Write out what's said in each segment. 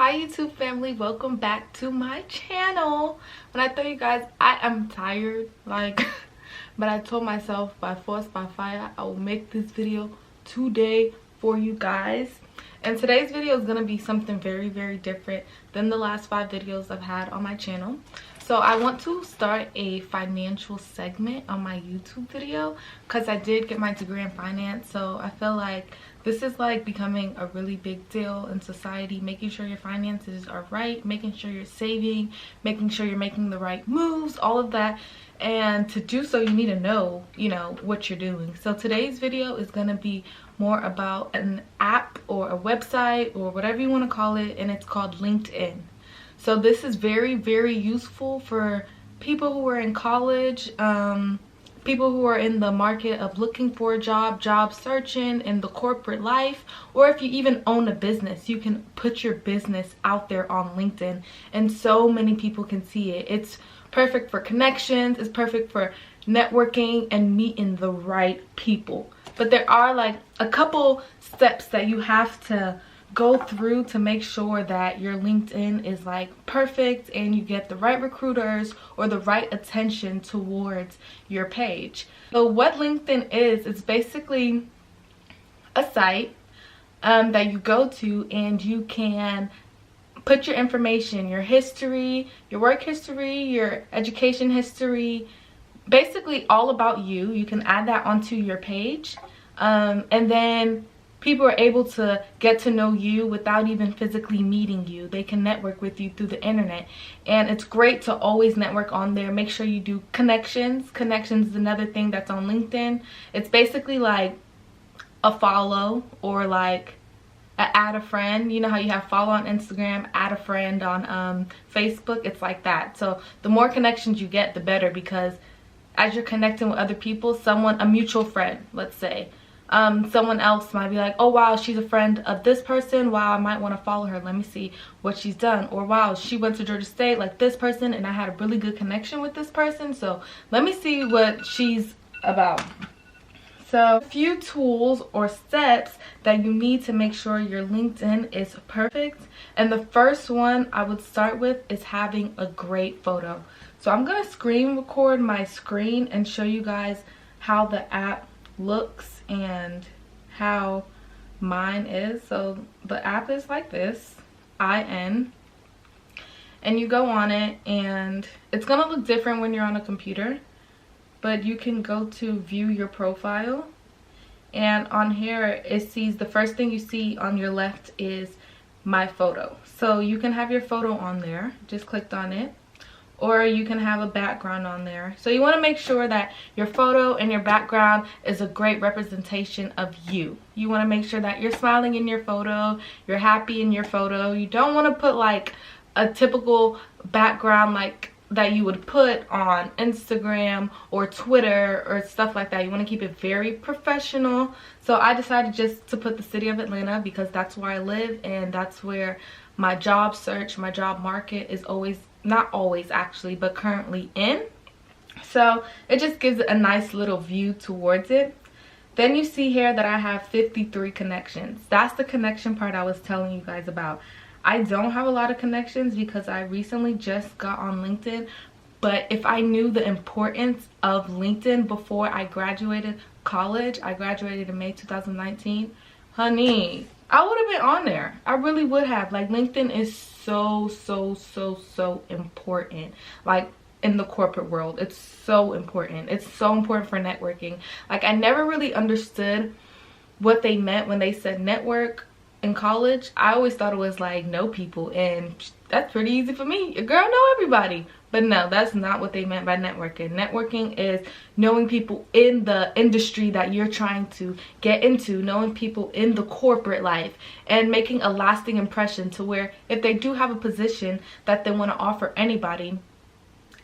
Hi YouTube family, welcome back to my channel. When I tell you guys I am tired, like but I told myself by force by fire I will make this video today for you guys. And today's video is going to be something very different than the last 5 videos I've had on my channel. So I want to start a financial segment on my YouTube video because I did get my degree in finance. So I feel like this is like becoming a really big deal in society, making sure your finances are right, making sure you're saving, making sure you're making the right moves, all of that. And to do so, you need to know, what you're doing. So today's video is going to be more about an app or a website or whatever you want to call it, and it's called LinkedIn. So this is very useful for people who are in college, people who are in the market of looking for a job searching in the corporate life, or if you even own a business, you can put your business out there on LinkedIn and so many people can see it. It's perfect for connections, it's perfect for networking and meeting the right people. But there are like a couple steps that you have to go through to make sure that your LinkedIn is like perfect and you get the right recruiters or the right attention towards your page. So what LinkedIn is, it's basically a site that you go to and you can put your information, your history, your work history, your education history, basically all about you. You can add that onto your page, and then people are able to get to know you without even physically meeting you. They can network with you through the internet, and it's great to always network on there. Make sure you do connections. Connections is another thing that's on LinkedIn. It's basically like a follow or like add a friend. You know how you have follow on Instagram, add a friend on Facebook? It's like that. So the more connections you get, the better, because as you're connecting with other people, a mutual friend, let's say, someone else might be like, oh wow, she's a friend of this person, wow, I might want to follow her, let me see what she's done. Or wow, she went to Georgia State like this person and I had a really good connection with this person, so let me see what she's about. So a few tools or steps that you need to make sure your LinkedIn is perfect. And the first one I would start with is having a great photo. So I'm going to screen record my screen and show you guys how the app looks and how mine is. So the app is like this, IN, and you go on it and it's gonna look different when you're on a computer, but you can go to view your profile, and on here it sees, the first thing you see on your left is my photo. So you can have your photo on there, just clicked on it, or you can have a background on there. So you want to make sure that your photo and your background is a great representation of you. You want to make sure that you're smiling in your photo, you're happy in your photo. You don't want to put like a typical background like that you would put on Instagram or Twitter or stuff like that. You want to keep it very professional. So I decided just to put the city of Atlanta because that's where I live and that's where my job search, my job market is always, not always actually, but currently in. So it just gives it a nice little view towards it. Then you see here that I have 53 connections. That's the connection part I was telling you guys about. I don't have a lot of connections because I recently just got on LinkedIn, but if I knew the importance of LinkedIn before I graduated college, I graduated in May 2019, honey, I would have been on there. I really would have. Like, LinkedIn is so important. Like, in the corporate world, it's so important. It's so important for networking. Like, I never really understood what they meant when they said network in college. I always thought it was like know people, and that's pretty easy for me. Your girl know everybody. But no, that's not what they meant by networking. Networking is knowing people in the industry that you're trying to get into, knowing people in the corporate life, and making a lasting impression to where if they do have a position that they want to offer anybody,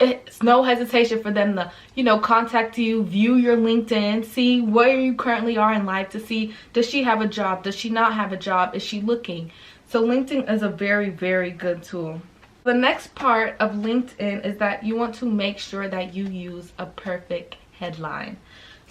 it's no hesitation for them to, contact you, view your LinkedIn, see where you currently are in life, to see, does she have a job? Does she not have a job? Is she looking? So LinkedIn is a very good tool. The next part of LinkedIn is that you want to make sure that you use a perfect headline.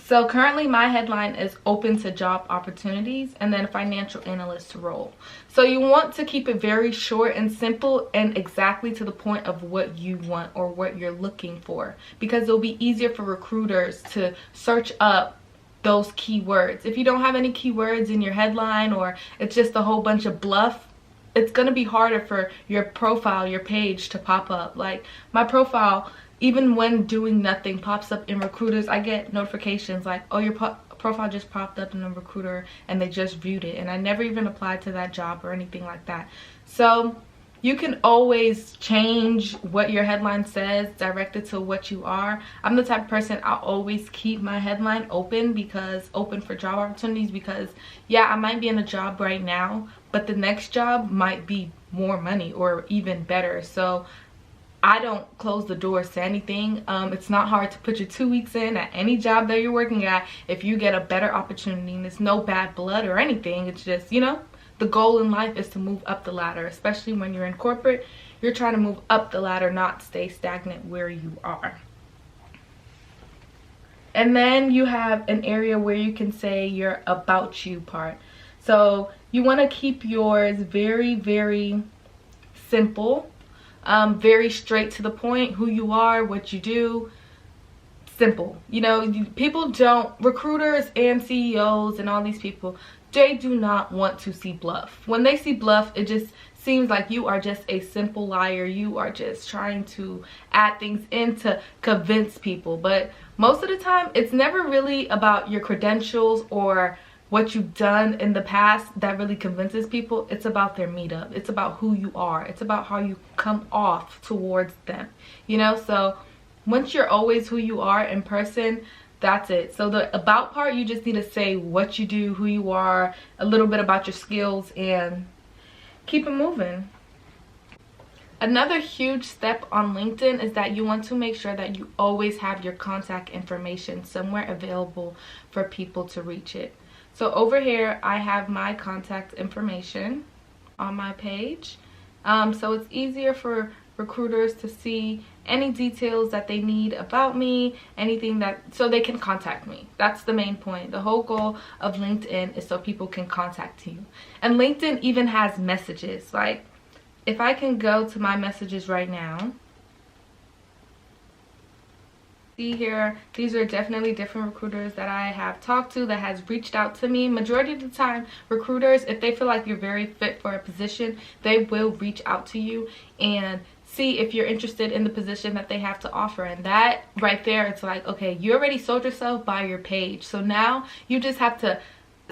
So currently my headline is open to job opportunities and then financial analyst role. So you want to keep it very short and simple and exactly to the point of what you want or what you're looking for, because it'll be easier for recruiters to search up those keywords. If you don't have any keywords in your headline, or it's just a whole bunch of bluff, it's going to be harder for your profile, your page to pop up. Like my profile, even when doing nothing, pops up in recruiters. I get notifications like, oh, your profile just popped up in a recruiter and they just viewed it, and I never even applied to that job or anything like that. So you can always change what your headline says directed to what you are. I'm the type of person, I'll always keep my headline open for job opportunities, because yeah, I might be in a job right now, but the next job might be more money or even better. So I don't close the doors to anything. It's not hard to put your 2 weeks in at any job that you're working at if you get a better opportunity, and it's no bad blood or anything. It's just, you know, the goal in life is to move up the ladder, especially when you're in corporate. You're trying to move up the ladder, not stay stagnant where you are. And then you have an area where you can say your about you part. So you want to keep yours very, very simple. Very straight to the point, who you are, what you do, simple. You know, people don't, recruiters and CEOs and all these people, they do not want to see bluff. When they see bluff, it just seems like you are just a simple liar. You are just trying to add things in to convince people. But most of the time, it's never really about your credentials or what you've done in the past that really convinces people. It's about their meetup. It's about who you are. It's about how you come off towards them, you know. So once you're always who you are in person, that's it. So the about part, you just need to say what you do, who you are, a little bit about your skills, and keep it moving. Another huge step on LinkedIn is that you want to make sure that you always have your contact information somewhere available for people to reach it. So over here, I have my contact information on my page. So it's easier for recruiters to see any details that they need about me, anything that, so they can contact me. That's the main point. The whole goal of LinkedIn is so people can contact you. And LinkedIn even has messages. Like if I can go to my messages right now, see here, these are definitely different recruiters that I have talked to that has reached out to me. Majority of the time, recruiters, if they feel like you're very fit for a position, they will reach out to you and see if you're interested in the position that they have to offer. And that right there, it's like, okay, you already sold yourself by your page. So now you just have to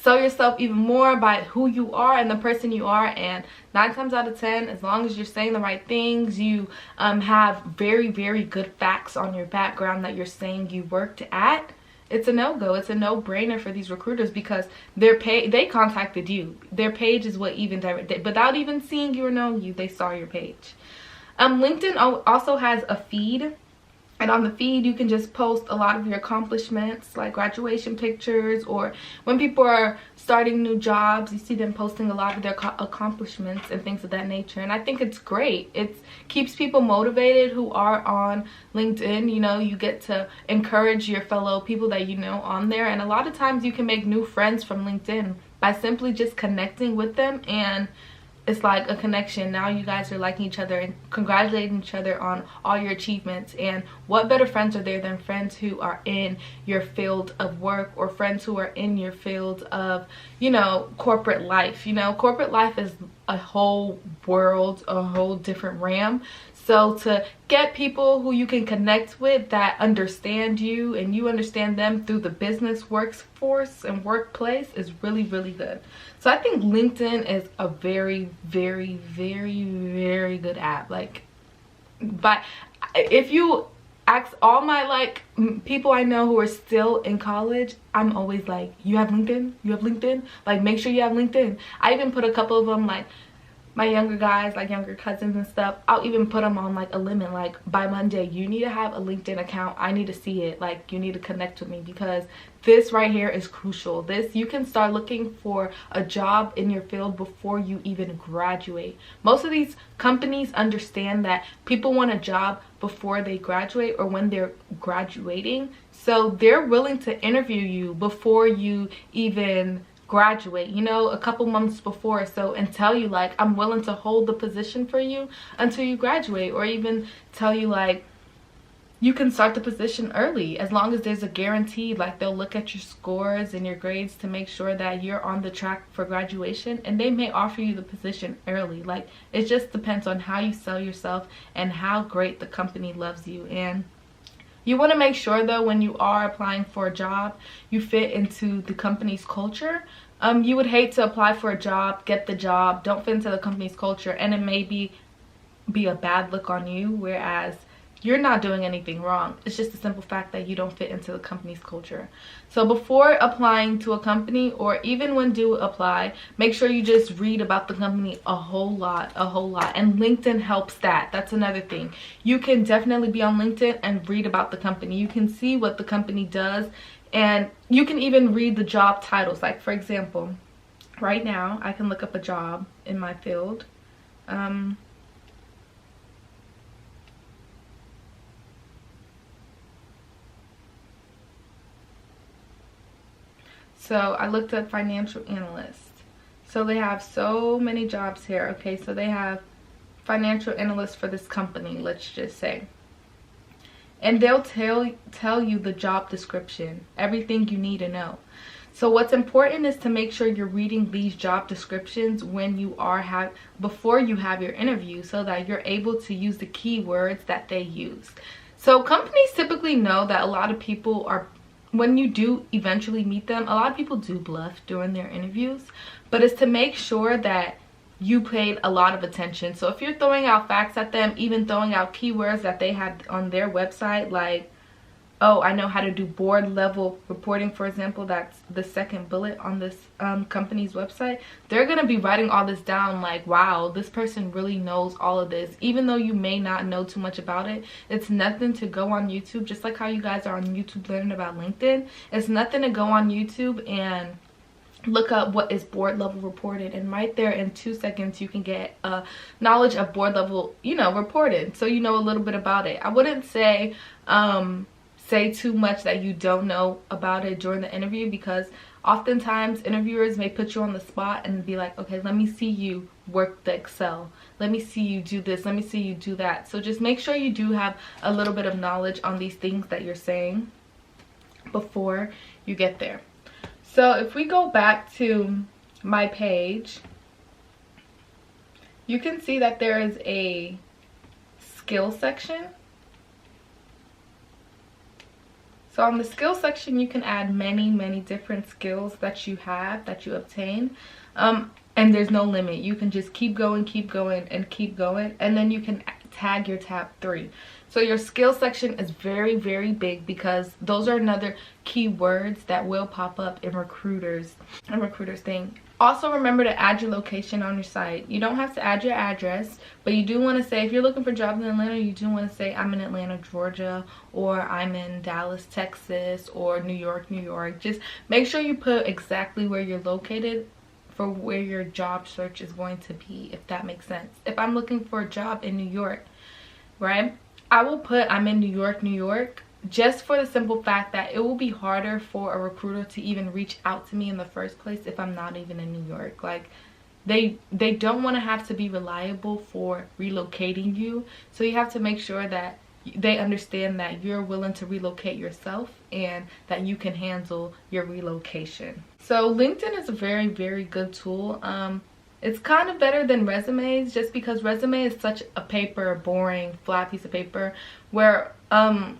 sell yourself even more by who you are and the person you are. And 9 times out of 10, as long as you're saying the right things, you have very, very good facts on your background that you're saying you worked at, it's a no-go. It's a no-brainer for these recruiters, because they contacted you. Their page is what even directed, without even seeing you or knowing you, they saw your page. LinkedIn also has a feed. And on the feed, you can just post a lot of your accomplishments, like graduation pictures, or when people are starting new jobs, you see them posting a lot of their accomplishments and things of that nature. And I think it's great. It keeps people motivated who are on LinkedIn. You know, you get to encourage your fellow people that you know on there. And a lot of times you can make new friends from LinkedIn by simply just connecting with them, and it's like a connection. Now you guys are liking each other and congratulating each other on all your achievements. And what better friends are there than friends who are in your field of work, or friends who are in your field of, you know, corporate life. You know, corporate life is a whole world, a whole different realm. So to get people who you can connect with that understand you and you understand them through the business workforce and workplace is really, really good. So I think LinkedIn is a very, very, very, very good app. Like, but if you ask all my people I know who are still in college, I'm always like, you have LinkedIn? You have LinkedIn? Like, make sure you have LinkedIn. I even put a couple of them like, my younger guys, like younger cousins and stuff, I'll even put them on like a limit, like by Monday you need to have a LinkedIn account. I need to see it, like you need to connect with me, because this right here is crucial. This, you can start looking for a job in your field before you even graduate. Most of these companies understand that people want a job before they graduate or when they're graduating, so they're willing to interview you before you even graduate, you know, a couple months before, so, and tell you like, I'm willing to hold the position for you until you graduate, or even tell you like you can start the position early as long as there's a guarantee. Like they'll look at your scores and your grades to make sure that you're on the track for graduation, and they may offer you the position early. Like it just depends on how you sell yourself and how great the company loves you. And you want to make sure though, when you are applying for a job, you fit into the company's culture. You would hate to apply for a job, get the job, don't fit into the company's culture, and it may be a bad look on you, whereas you're not doing anything wrong. It's just the simple fact that you don't fit into the company's culture. So before applying to a company, or even when do apply, make sure you just read about the company a whole lot. And LinkedIn helps that. That's another thing. You can definitely be on LinkedIn and read about the company. You can see what the company does, and you can even read the job titles. Like for example, right now I can look up a job in my field. So I looked up financial analyst. So they have so many jobs here. Okay, so they have financial analyst for this company, let's just say. And they'll tell you the job description, everything you need to know. So what's important is to make sure you're reading these job descriptions when you are before you have your interview, so that you're able to use the keywords that they use. So companies typically know that a lot of people are, when you do eventually meet them, a lot of people do bluff during their interviews, but it's to make sure that you paid a lot of attention. So if you're throwing out facts at them, even throwing out keywords that they had on their website, like, oh, I know how to do board level reporting, for example, that's the second bullet on this company's website, they're going to be writing all this down like, wow, this person really knows all of this. Even though you may not know too much about it, it's nothing to go on YouTube, just like how you guys are on YouTube learning about LinkedIn. It's nothing to go on YouTube and look up what is board level reported, and right there in 2 seconds you can get knowledge of board level, you know, reported, so you know a little bit about it. I wouldn't say too much that you don't know about it during the interview, because oftentimes interviewers may put you on the spot and be like, okay, let me see you work the Excel, let me see you do this, let me see you do that. So just make sure you do have a little bit of knowledge on these things that you're saying before you get there. So if we go back to my page, you can see that there is a skill section. So on the skill section, you can add many different skills that you have, that you obtain. And there's no limit. You can just keep going, and then you can tag your tab 3. So your skill section is very big, because those are another keywords that will pop up in recruiters thing. Also remember to add your location on your site. You don't have to add your address, but you do want to say, if you're looking for jobs in Atlanta, you do want to say I'm in Atlanta, Georgia, or I'm in Dallas, Texas, or New York, New York. Just make sure you put exactly where you're located for where your job search is going to be, if that makes sense. If I'm looking for a job in New York, right, I will put I'm in New York, New York, just for the simple fact that it will be harder for a recruiter to even reach out to me in the first place if I'm not even in New York. Like, they don't want to have to be reliable for relocating you, so you have to make sure that they understand that you're willing to relocate yourself and that you can handle your relocation. So LinkedIn is a very good tool. It's kind of better than resumes, just because resume is such a boring, flat piece of paper, where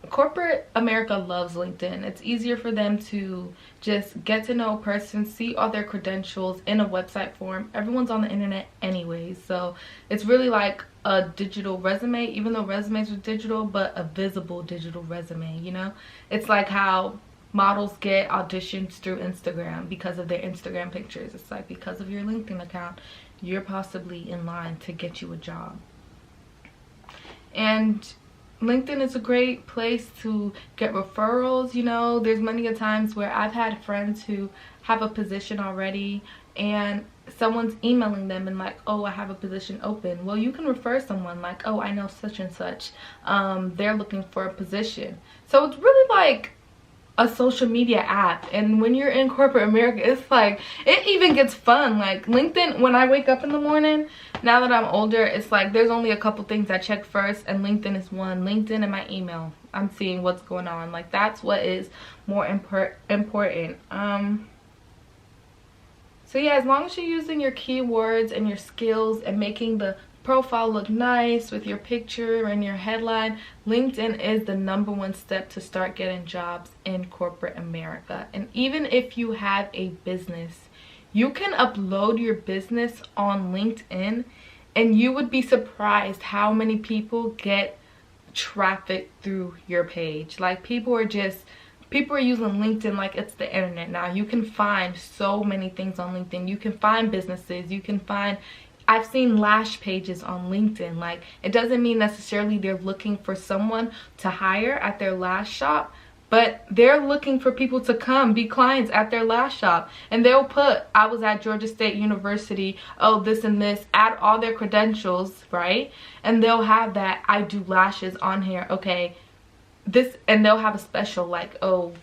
corporate America loves LinkedIn. It's easier for them to just get to know a person, see all their credentials in a website form. Everyone's on the internet anyways, so it's really like a digital resume, even though resumes are digital, but a visible digital resume, you know? It's like how models get auditions through Instagram because of their Instagram pictures. It's like, because of your LinkedIn account, you're possibly in line to get you a job. And LinkedIn is a great place to get referrals. You know, there's many a times where I've had friends who have a position already and someone's emailing them and like, oh, I have a position open. Well, you can refer someone like, oh, I know such and such, they're looking for a position. So it's really like a social media app. And when you're in corporate America, it's like, it even gets fun. Like LinkedIn, when I wake up in the morning, now that I'm older, it's like there's only a couple things I check first, and LinkedIn is one. LinkedIn and my email, I'm seeing what's going on. Like that's what is more important. So yeah, as long as you're using your keywords and your skills and making the profile look nice with your picture and your headline, LinkedIn is the #1 step to start getting jobs in corporate America. And even if you have a business, you can upload your business on LinkedIn and you would be surprised how many people get traffic through your page. Like people are using LinkedIn like it's the internet now. You can find so many things on LinkedIn. You can find businesses, you can find, I've seen lash pages on LinkedIn. Like it doesn't mean necessarily they're looking for someone to hire at their lash shop, but they're looking for people to come be clients at their lash shop. And they'll put, I was at Georgia State University, oh, this and this, add all their credentials, right? And they'll have that, I do lashes on here, okay, this, and they'll have a special like, oh,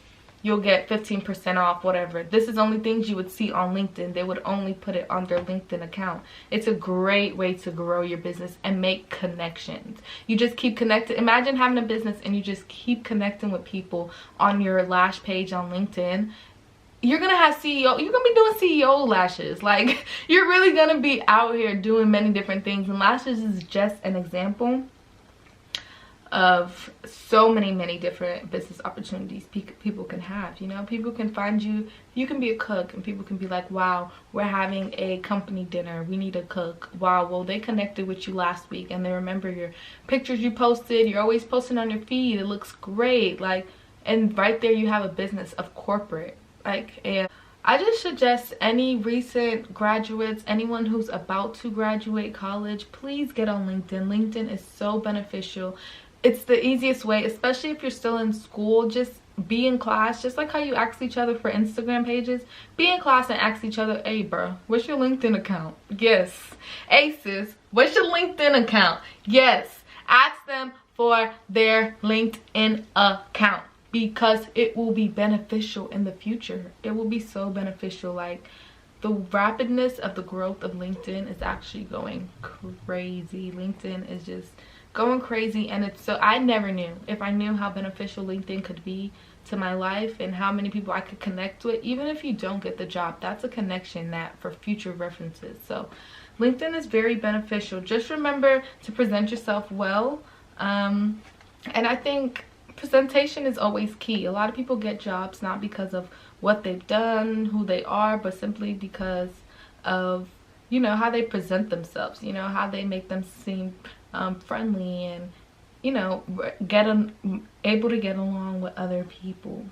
you'll get 15% off, whatever. This is only things you would see on LinkedIn. They would only put it on their LinkedIn account. It's a great way to grow your business and make connections. You just keep connected. Imagine having a business and you just keep connecting with people on your lash page on LinkedIn. You're gonna have CEO, you're gonna be doing CEO lashes. Like you're really gonna be out here doing many different things, and lashes is just an example of so many different business opportunities people can have. You know, people can find you, you can be a cook and people can be like, wow, we're having a company dinner, we need a cook. Wow, well they connected with you last week and they remember your pictures you posted, you're always posting on your feed, it looks great. Like, and right there you have a business of corporate. Like, and I just suggest any recent graduates, anyone who's about to graduate college, please get on LinkedIn. LinkedIn is so beneficial. It's the easiest way, especially if you're still in school. Just be in class, just like how you ask each other for Instagram pages. Be in class and ask each other, hey bro, what's your LinkedIn account? Yes. Hey sis, what's your LinkedIn account? Yes. Ask them for their LinkedIn account because it will be beneficial in the future. It will be so beneficial. Like the rapidness of the growth of LinkedIn is actually going crazy. LinkedIn is just going crazy, and it's so, I never knew. If I knew how beneficial LinkedIn could be to my life and how many people I could connect with, even if you don't get the job, that's a connection that for future references. So LinkedIn is very beneficial. Just remember to present yourself well, and I think presentation is always key. A lot of people get jobs not because of what they've done, who they are, but simply because of, you know, how they present themselves, you know, how they make them seem friendly and, you know, able to get along with other people.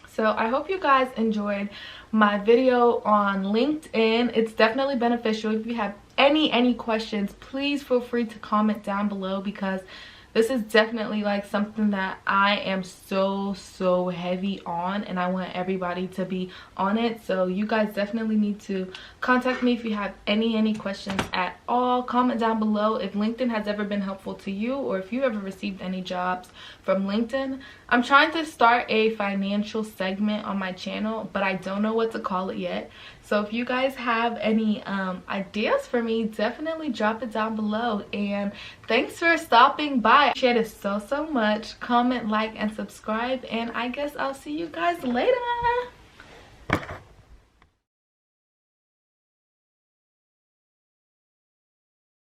So I hope you guys enjoyed my video on LinkedIn. It's definitely beneficial. If you have any questions, please feel free to comment down below, because this is definitely like something that I am so heavy on, and I want everybody to be on it. So you guys definitely need to contact me if you have any questions at all. Comment down below if LinkedIn has ever been helpful to you, or if you ever received any jobs from LinkedIn. I'm trying to start a financial segment on my channel, but I don't know what to call it yet. So if you guys have any ideas for me, definitely drop it down below. And thanks for stopping by. I appreciate it so much. Comment, like, and subscribe, and I guess I'll see you guys later.